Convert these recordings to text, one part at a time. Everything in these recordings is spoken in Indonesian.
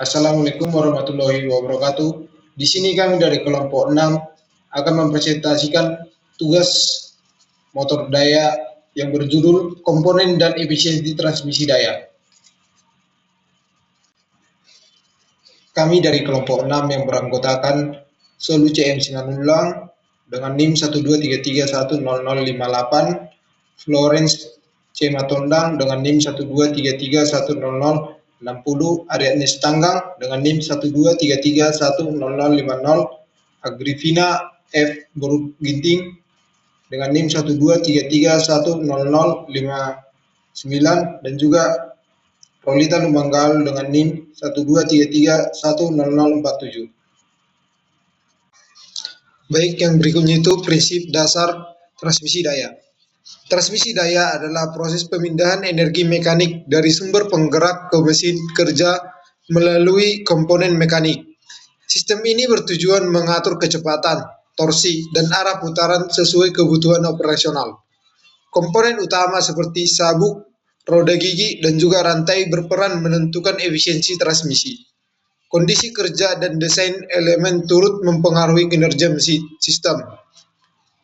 Assalamualaikum warahmatullahi wabarakatuh. Di sini kami dari kelompok 6 akan mempresentasikan tugas motor daya yang berjudul komponen dan efisiensi transmisi daya. Kami dari kelompok 6 yang beranggotakan Solu CM Simanunlang dengan NIM 123310058, Florence C. Matondang dengan NIM 123310060, Ariadnes Tanggang dengan NIM 123310050, Agrifina F. Ginting dengan NIM 123310059, dan juga Rolita Lumanggal dengan NIM 123310047. Baik, yang berikutnya itu prinsip dasar transmisi daya. Transmisi daya adalah proses pemindahan energi mekanik dari sumber penggerak ke mesin kerja melalui komponen mekanik. Sistem ini bertujuan mengatur kecepatan, torsi, dan arah putaran sesuai kebutuhan operasional. Komponen utama seperti sabuk, roda gigi, dan juga rantai berperan menentukan efisiensi transmisi. Kondisi kerja dan desain elemen turut mempengaruhi kinerja sistem.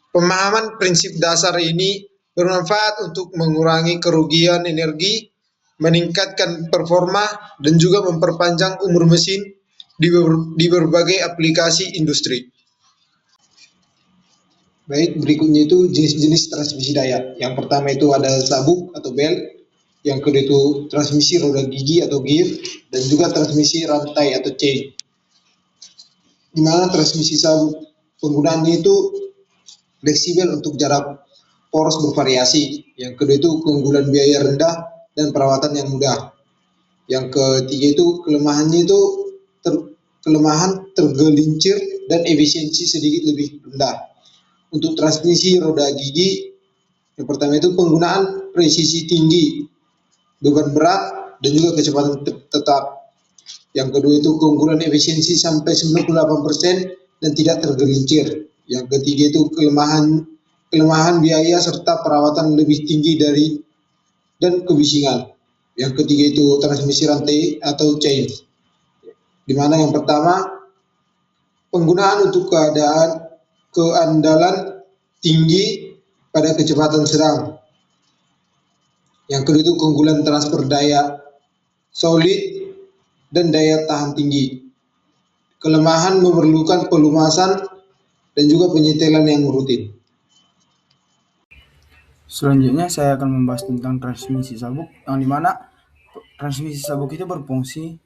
Pemahaman prinsip dasar ini bermanfaat untuk mengurangi kerugian energi, meningkatkan performa, dan juga memperpanjang umur mesin di berbagai aplikasi industri. Baik, berikutnya itu jenis-jenis transmisi daya. Yang pertama itu ada sabuk atau belt, yang kedua itu transmisi roda gigi atau gear, dan juga transmisi rantai atau chain. Di mana transmisi sabuk penggunaannya itu fleksibel untuk jarak poros bervariasi. Yang kedua itu keunggulan biaya rendah dan perawatan yang mudah. Yang ketiga itu kelemahannya itu kelemahan tergelincir dan efisiensi sedikit lebih rendah. Untuk transmisi roda gigi, yang pertama itu penggunaan presisi tinggi, beban berat, dan juga kecepatan tetap. Yang kedua itu keunggulan efisiensi sampai 98% dan tidak tergelincir. Yang ketiga itu kelemahan biaya serta perawatan lebih tinggi dan kebisingan. Yang ketiga itu transmisi rantai atau chain. Di mana yang pertama penggunaan untuk keandalan tinggi pada kecepatan sedang. Yang kedua itu keunggulan transfer daya solid dan daya tahan tinggi. Kelemahan memerlukan pelumasan dan juga penyetelan yang rutin. Selanjutnya saya akan membahas tentang transmisi sabuk, yang dimana transmisi sabuk itu berfungsi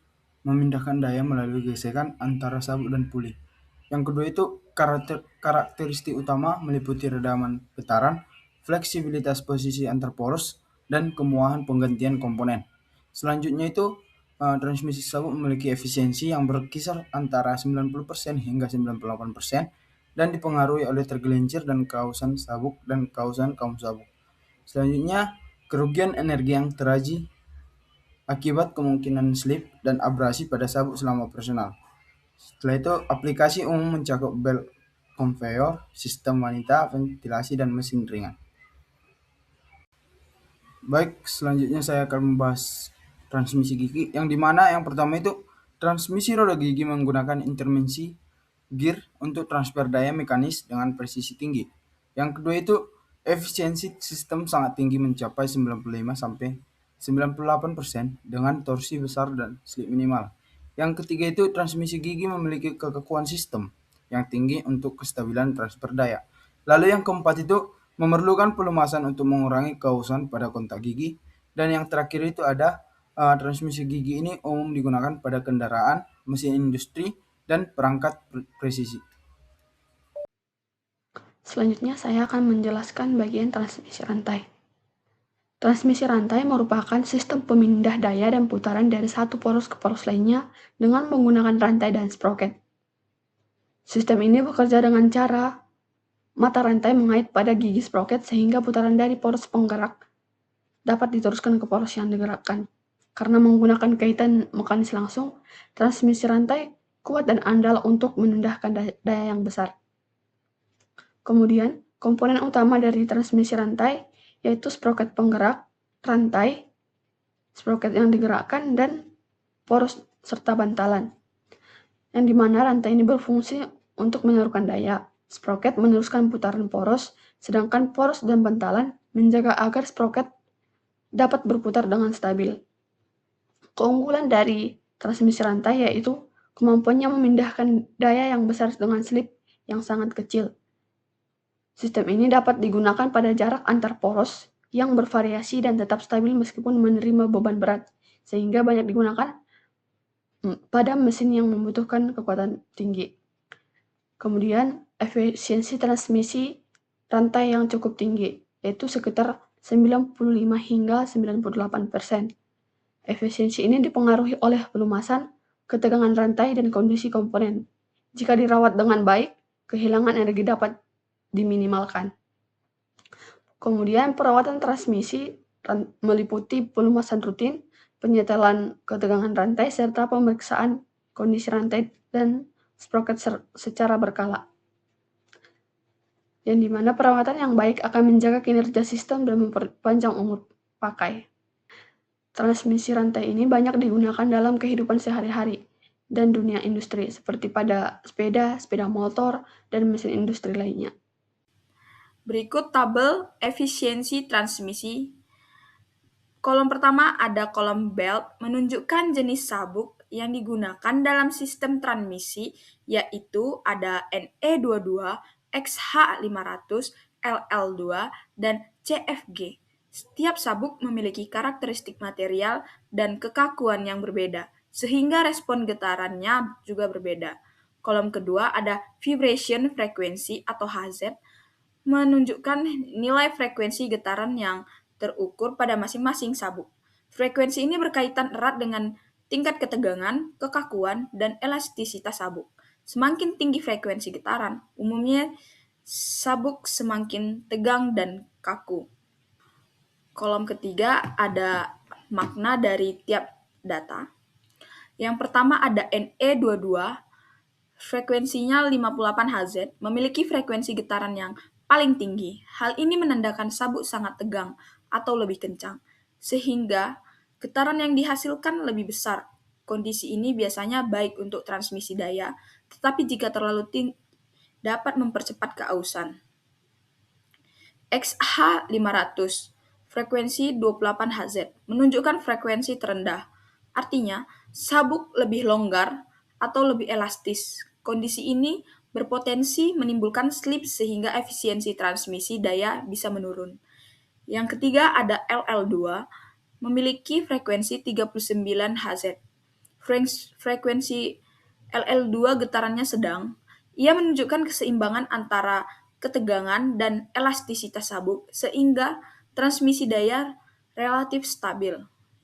memindahkan daya melalui gesekan antara sabuk dan puli. Yang kedua itu karakteristik utama meliputi redaman getaran, fleksibilitas posisi antar poros, dan kemudahan penggantian komponen. Selanjutnya itu transmisi sabuk memiliki efisiensi yang berkisar antara 90% hingga 98% dan dipengaruhi oleh tergelincir dan kausan sabuk dan kausan kaum sabuk. Selanjutnya, kerugian energi yang terjadi akibat kemungkinan slip dan abrasi pada sabuk selama operasional. Setelah itu, aplikasi umum mencakup belt conveyor, sistem wanita, ventilasi, dan mesin ringan. Baik, selanjutnya saya akan membahas transmisi gigi, yang dimana yang pertama itu transmisi roda gigi menggunakan intervensi gear untuk transfer daya mekanis dengan presisi tinggi. Yang kedua itu efisiensi sistem sangat tinggi mencapai 95-98% dengan torsi besar dan slip minimal. Yang ketiga itu transmisi gigi memiliki kekuatan sistem yang tinggi untuk kestabilan transfer daya. Lalu yang keempat itu memerlukan pelumasan untuk mengurangi kausan pada kontak gigi. Dan yang terakhir itu ada transmisi gigi ini umum digunakan pada kendaraan, mesin industri, dan perangkat presisi. Selanjutnya saya akan menjelaskan bagian transmisi rantai. Transmisi rantai merupakan sistem pemindah daya dan putaran dari satu poros ke poros lainnya dengan menggunakan rantai dan sprocket. Sistem ini bekerja dengan cara mata rantai mengait pada gigi sprocket sehingga putaran dari poros penggerak dapat diteruskan ke poros yang digerakkan. Karena menggunakan kaitan mekanis langsung, transmisi rantai kuat dan andal untuk menendahkan daya yang besar. Kemudian, komponen utama dari transmisi rantai yaitu sprocket penggerak, rantai, sprocket yang digerakkan, dan poros serta bantalan, yang dimana rantai ini berfungsi untuk menyalurkan daya. Sprocket meneruskan putaran poros, sedangkan poros dan bantalan menjaga agar sprocket dapat berputar dengan stabil. Keunggulan dari transmisi rantai yaitu kemampuannya memindahkan daya yang besar dengan slip yang sangat kecil. Sistem ini dapat digunakan pada jarak antar poros yang bervariasi dan tetap stabil meskipun menerima beban berat, sehingga banyak digunakan pada mesin yang membutuhkan kekuatan tinggi. Kemudian, efisiensi transmisi rantai yang cukup tinggi, yaitu sekitar 95 hingga 98%. Efisiensi ini dipengaruhi oleh pelumasan, ketegangan rantai, dan kondisi komponen. Jika dirawat dengan baik, kehilangan energi dapat diminimalkan. Kemudian, perawatan transmisi meliputi pelumasan rutin, penyetelan ketegangan rantai, serta pemeriksaan kondisi rantai dan sprocket secara berkala. Yang dimana perawatan yang baik akan menjaga kinerja sistem dan memperpanjang umur pakai. Transmisi rantai ini banyak digunakan dalam kehidupan sehari-hari dan dunia industri, seperti pada sepeda, sepeda motor, dan mesin industri lainnya. Berikut tabel efisiensi transmisi. Kolom pertama ada kolom belt menunjukkan jenis sabuk yang digunakan dalam sistem transmisi, yaitu ada NE22, XH500, LL2, dan CFG. Setiap sabuk memiliki karakteristik material dan kekakuan yang berbeda, sehingga respon getarannya juga berbeda. Kolom kedua ada vibration frequency atau HZ, menunjukkan nilai frekuensi getaran yang terukur pada masing-masing sabuk. Frekuensi ini berkaitan erat dengan tingkat ketegangan, kekakuan, dan elastisitas sabuk. Semakin tinggi frekuensi getaran, umumnya sabuk semakin tegang dan kaku. Kolom ketiga ada makna dari tiap data. Yang pertama ada NE22, frekuensinya 58 Hz, memiliki frekuensi getaran yang paling tinggi. Hal ini menandakan sabuk sangat tegang atau lebih kencang, sehingga getaran yang dihasilkan lebih besar. Kondisi ini biasanya baik untuk transmisi daya, tetapi jika terlalu tinggi dapat mempercepat keausan. XH500, frekuensi 28 Hz, menunjukkan frekuensi terendah. Artinya, sabuk lebih longgar atau lebih elastis. Kondisi ini berpotensi menimbulkan slip sehingga efisiensi transmisi daya bisa menurun. Yang ketiga ada LL2, memiliki frekuensi 39 Hz. Frekuensi LL2 getarannya sedang. Ia menunjukkan keseimbangan antara ketegangan dan elastisitas sabuk sehingga transmisi daya relatif stabil.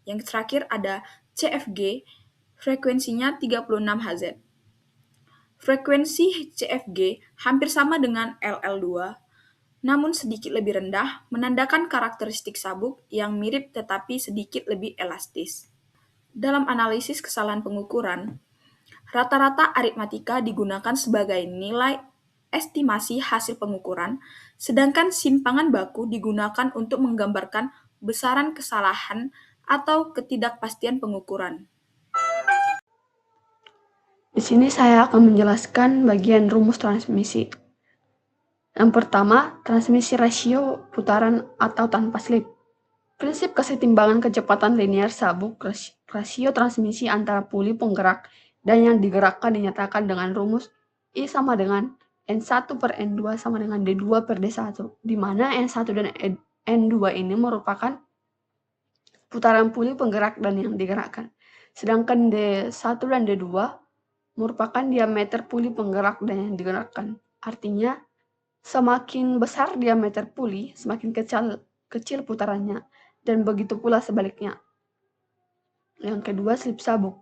Yang terakhir ada CFG, frekuensinya 36 Hz. Frekuensi CFG hampir sama dengan LL2, namun sedikit lebih rendah, menandakan karakteristik sabuk yang mirip tetapi sedikit lebih elastis. Dalam analisis kesalahan pengukuran, rata-rata aritmatika digunakan sebagai nilai estimasi hasil pengukuran, sedangkan simpangan baku digunakan untuk menggambarkan besaran kesalahan atau ketidakpastian pengukuran. Di sini saya akan menjelaskan bagian rumus transmisi. Yang pertama, transmisi rasio putaran atau tanpa slip. Prinsip kesetimbangan kecepatan linear sabuk rasio transmisi antara puli penggerak dan yang digerakkan dinyatakan dengan rumus I sama dengan N1 per N2 sama dengan D2 per D1, di mana N1 dan N2 ini merupakan putaran puli penggerak dan yang digerakkan. Sedangkan D1 dan D2 merupakan diameter puli penggerak dan yang digerakkan. Artinya, semakin besar diameter puli, semakin kecil putarannya, dan begitu pula sebaliknya. Yang kedua, slip sabuk.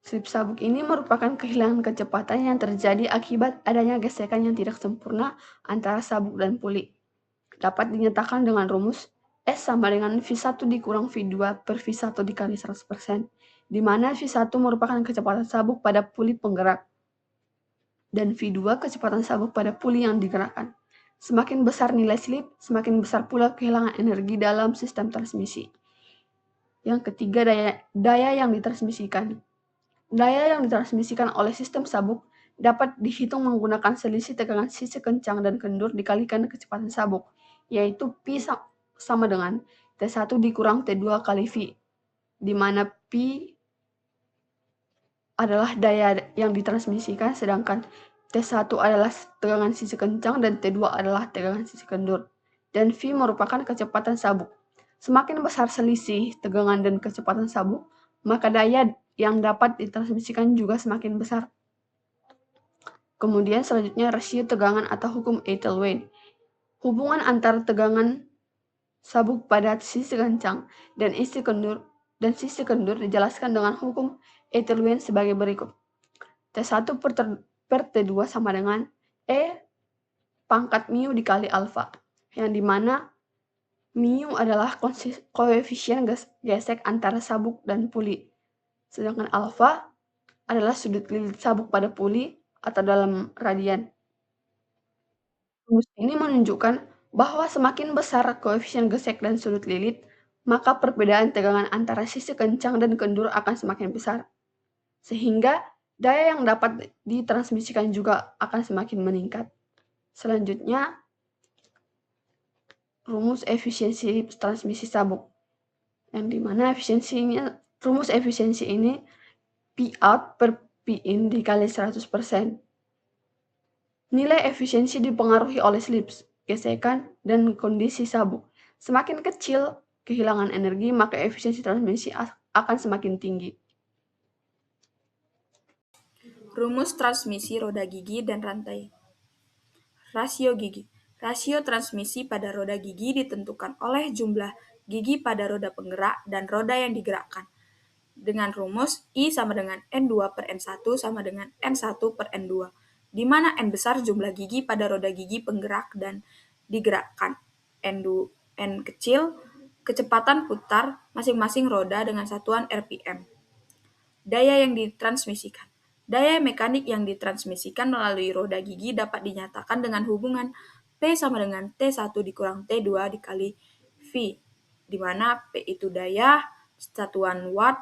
Slip sabuk ini merupakan kehilangan kecepatan yang terjadi akibat adanya gesekan yang tidak sempurna antara sabuk dan puli. Dapat dinyatakan dengan rumus S sama dengan V1 dikurang V2 per V1 dikali 100%, di mana V1 merupakan kecepatan sabuk pada puli penggerak, dan V2 kecepatan sabuk pada puli yang digerakkan. Semakin besar nilai slip, semakin besar pula kehilangan energi dalam sistem transmisi. Yang ketiga, daya yang ditransmisikan. Daya yang ditransmisikan oleh sistem sabuk dapat dihitung menggunakan selisih tegangan sisi kencang dan kendur dikalikan kecepatan sabuk, yaitu Pi sama dengan T1 dikurang T2 kali V, di mana Pi adalah daya yang ditransmisikan, sedangkan T1 adalah tegangan sisi kencang dan T2 adalah tegangan sisi kendur, dan V merupakan kecepatan sabuk. Semakin besar selisih tegangan dan kecepatan sabuk, maka daya yang dapat ditransmisikan juga semakin besar. Kemudian selanjutnya rasio tegangan atau hukum Ethel-Wayne. Hubungan antara tegangan sabuk pada sisi kencang dan sisi kendur dijelaskan dengan hukum Ethel-Wayne sebagai berikut. T1 per T2 sama dengan E pangkat mu dikali alfa, yang dimana mu adalah koefisien gesek antara sabuk dan puli, sedangkan alfa adalah sudut lilit sabuk pada puli atau dalam radian. Rumus ini menunjukkan bahwa semakin besar koefisien gesek dan sudut lilit, maka perbedaan tegangan antara sisi kencang dan kendur akan semakin besar, sehingga daya yang dapat ditransmisikan juga akan semakin meningkat. Selanjutnya, rumus efisiensi transmisi sabuk, yang dimana rumus efisiensi ini P out per P in dikali 100%. Nilai efisiensi dipengaruhi oleh slips, gesekan, dan kondisi sabuk. Semakin kecil kehilangan energi, maka efisiensi transmisi akan semakin tinggi. Rumus transmisi roda gigi dan rantai. Rasio gigi. Rasio transmisi pada roda gigi ditentukan oleh jumlah gigi pada roda penggerak dan roda yang digerakkan, dengan rumus I sama dengan N2 per N1 sama dengan N1 per N2, di mana N besar jumlah gigi pada roda gigi penggerak dan digerakkan, N kecil kecepatan putar masing-masing roda dengan satuan RPM. Daya yang ditransmisikan. Daya mekanik yang ditransmisikan melalui roda gigi dapat dinyatakan dengan hubungan P sama dengan T1 dikurang T2 dikali V, di mana P itu daya, satuan watt,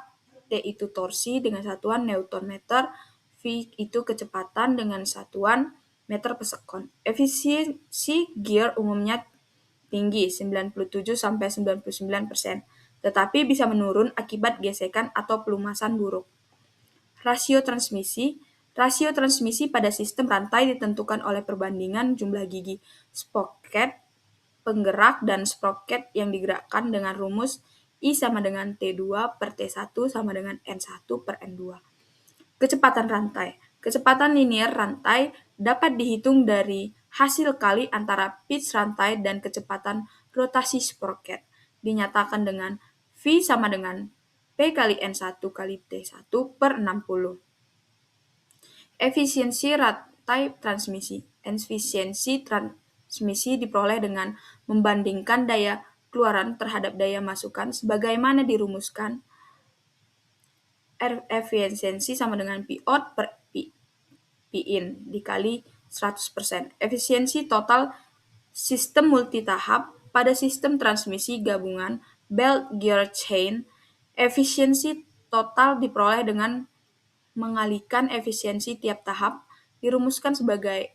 T itu torsi dengan satuan Newton meter, V itu kecepatan dengan satuan meter per sekon. Efisiensi gear umumnya tinggi, 97–99%, tetapi bisa menurun akibat gesekan atau pelumasan buruk. Rasio transmisi. Rasio transmisi pada sistem rantai ditentukan oleh perbandingan jumlah gigi sprocket penggerak dan sprocket yang digerakkan dengan rumus I sama dengan T2 per T1 sama dengan N1 per N2. Kecepatan rantai. Kecepatan linear rantai dapat dihitung dari hasil kali antara pitch rantai dan kecepatan rotasi sprocket, dinyatakan dengan V sama dengan P kali N1 kali T1 per 60. Efisiensi rantai transmisi. Efisiensi transmisi diperoleh dengan membandingkan daya keluaran terhadap daya masukan sebagaimana dirumuskan. Efisiensi sama dengan P out per P in dikali 100%. Efisiensi total sistem multitahap. Pada sistem transmisi gabungan belt gear chain, efisiensi total diperoleh dengan mengalikan efisiensi tiap tahap, dirumuskan sebagai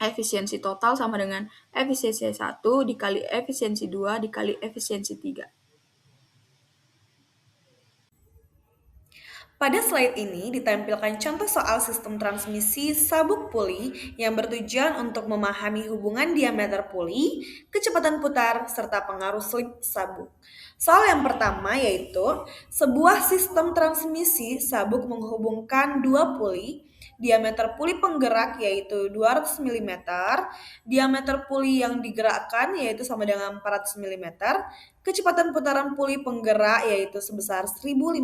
efisiensi total sama dengan efisiensi 1 dikali efisiensi 2 dikali efisiensi 3. Pada slide ini ditampilkan contoh soal sistem transmisi sabuk puli yang bertujuan untuk memahami hubungan diameter puli, kecepatan putar, serta pengaruh slip sabuk. Soal yang pertama yaitu sebuah sistem transmisi sabuk menghubungkan dua puli, diameter puli penggerak yaitu 200 mm, diameter puli yang digerakkan yaitu sama dengan 400 mm, kecepatan putaran puli penggerak yaitu sebesar 1500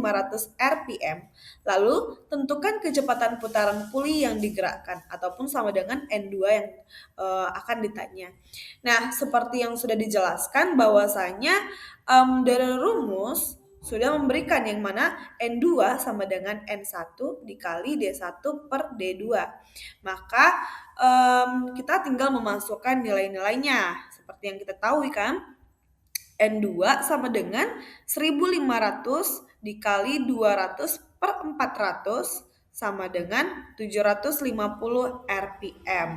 rpm. Lalu, tentukan kecepatan putaran puli yang digerakkan ataupun sama dengan N2 yang akan ditanya. Nah, seperti yang sudah dijelaskan bahwasanya dari rumus sudah memberikan yang mana N2 sama dengan N1 dikali D1 per D2. Maka kita tinggal memasukkan nilai-nilainya. Seperti yang kita tahu kan, N2 sama dengan 1500 dikali 200 per 400 sama dengan 750 rpm.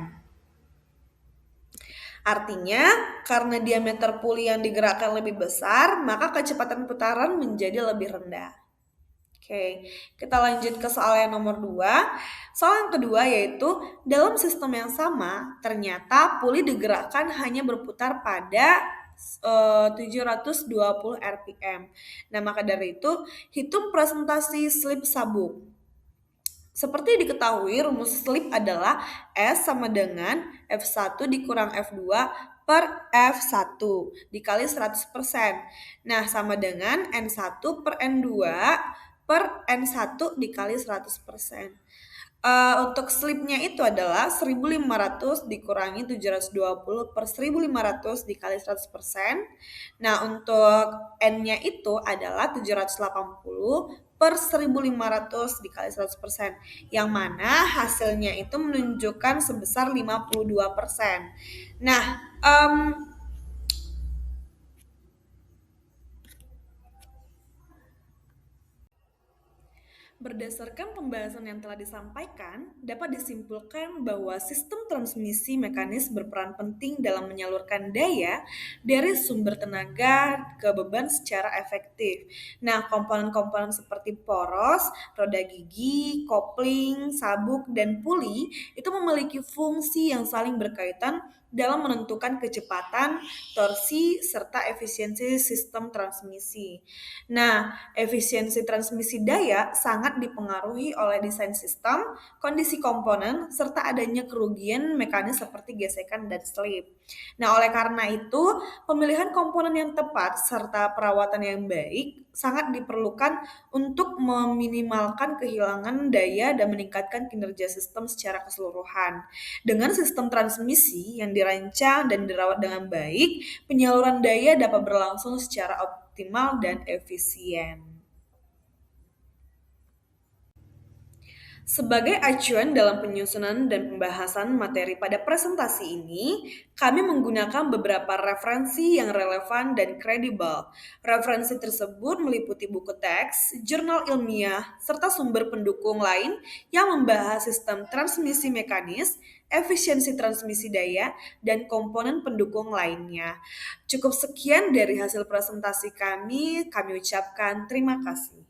Artinya, karena diameter puli yang digerakkan lebih besar, maka kecepatan putaran menjadi lebih rendah. Oke, kita lanjut ke soal yang nomor 2. Soal yang kedua yaitu, dalam sistem yang sama, ternyata puli digerakkan hanya berputar pada 720 rpm. Nah, maka dari itu, hitung presentasi slip sabuk. Seperti diketahui, rumus slip adalah S sama dengan F1 dikurang F2 per F1 dikali 100%. Nah, sama dengan N1 per N2 per N1 dikali 100%. Untuk slipnya itu adalah 1500 dikurangi 720 per 1500 dikali 100%. Nah, untuk N-nya itu adalah 780 per 1500 dikali 100%. Yang mana hasilnya itu menunjukkan sebesar 52%. Nah, berdasarkan pembahasan yang telah disampaikan, dapat disimpulkan bahwa sistem transmisi mekanis berperan penting dalam menyalurkan daya dari sumber tenaga ke beban secara efektif. Nah, komponen-komponen seperti poros, roda gigi, kopling, sabuk, dan puli itu memiliki fungsi yang saling berkaitan dalam menentukan kecepatan, torsi, serta efisiensi sistem transmisi. Nah, efisiensi transmisi daya sangat dipengaruhi oleh desain sistem, kondisi komponen, serta adanya kerugian mekanis seperti gesekan dan slip. Nah, oleh karena itu, pemilihan komponen yang tepat serta perawatan yang baik sangat diperlukan untuk meminimalkan kehilangan daya dan meningkatkan kinerja sistem secara keseluruhan. Dengan sistem transmisi yang dirancang dan dirawat dengan baik, penyaluran daya dapat berlangsung secara optimal dan efisien. Sebagai acuan dalam penyusunan dan pembahasan materi pada presentasi ini, kami menggunakan beberapa referensi yang relevan dan kredibel. Referensi tersebut meliputi buku teks, jurnal ilmiah, serta sumber pendukung lain yang membahas sistem transmisi mekanis, efisiensi transmisi daya, dan komponen pendukung lainnya. Cukup sekian dari hasil presentasi kami ucapkan terima kasih.